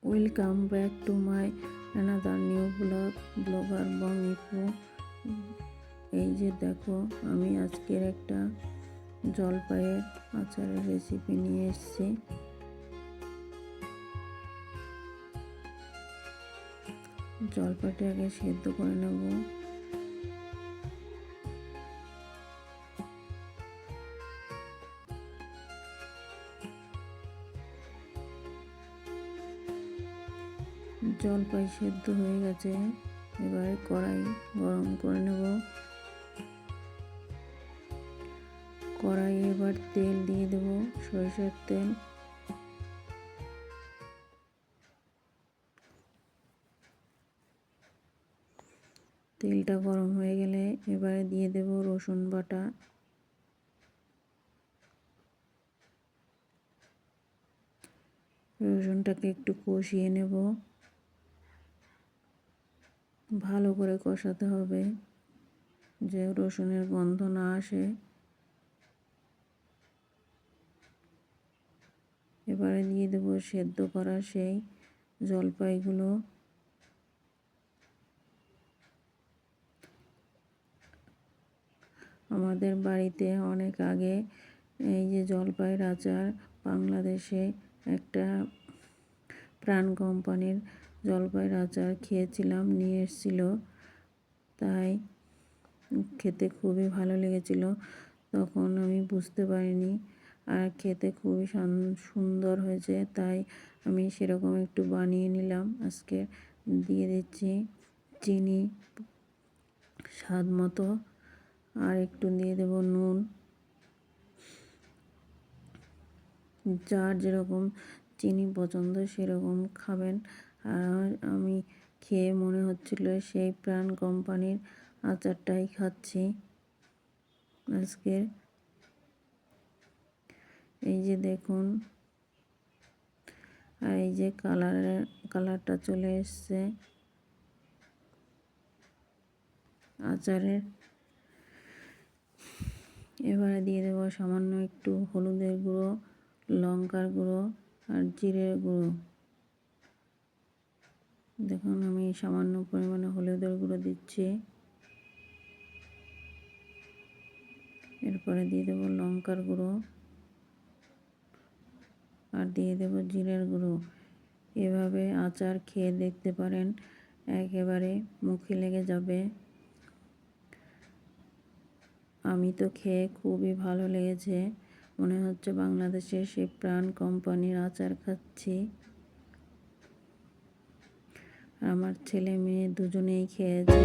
Welcome back to my another new blogger বংইপু। এই যে দেখো, আমি আজকের একটা জলপাইয়ের আচারের রেসিপি নিয়ে এসেছি। জলপাইটা আগে সেদ্ধ করে নেব। জলপাই সেদ্ধ হয়ে গেছে, এবারে কড়াই গরম করে নেব। কড়াই এবার তেল দিয়ে দেব, সরিষার তেল। তেলটা গরম হয়ে গেলে এবারে দিয়ে দেব রসুন বাটা। রসুনটাকে একটু কষিয়ে নেব, ভালো করে কষাতে হবে যে রসুনের গন্ধ না আসে। এবারে দিয়ে দেব সেদ্ধ করা সেই জলপাইগুলো। আমাদের বাড়িতে অনেক আগে এই যে জলপাইয়ের আচার বাংলাদেশে একটা প্রাণ কোম্পানির জলপাইয়ের আচার খেয়েছিলাম, নিয়ে এসেছিল, তাই খেতে খুবই ভালো লেগেছিল। তখন আমি বুঝতে পারিনি, আর খেতে খুবই সুন্দর হয়েছে, তাই আমি সেরকম একটু বানিয়ে নিলাম। আজকে দিয়ে দিচ্ছি চিনি স্বাদ মতো, আর একটু দিয়ে দেব নুন। যার যেরকম চিনি পছন্দ সেরকম খাবেন। আর আমি খেয়ে মনে হচ্ছিল সেই প্রাণ কোম্পানির আচারটাই খাচ্ছি আজকে। এই যে দেখুন, আর এই যে কালারটা চলে এসছে আচারের। এবারে দিয়ে দেবো সামান্য একটু হলুদের গুঁড়ো, লঙ্কার গুঁড়ো আর জিরের গুঁড়ো। দেখুন, আমি সামান্য পরিমাণে হলুদের গুঁড়ো দিচ্ছি। এরপরে দিয়ে দেবো লঙ্কার গুঁড়ো আর দিয়ে দেবো জিরের গুঁড়ো। এভাবে আচার খেয়ে দেখতে পারেন, একেবারে মুখে লেগে যাবে। আমি তো খেয়ে খুবই ভালো লেগেছে, মনে হচ্ছে বাংলাদেশের সেই প্রাণ কোম্পানির আচার খাচ্ছি। আমার ছেলে মেয়ে দুজনেই খেয়েছে।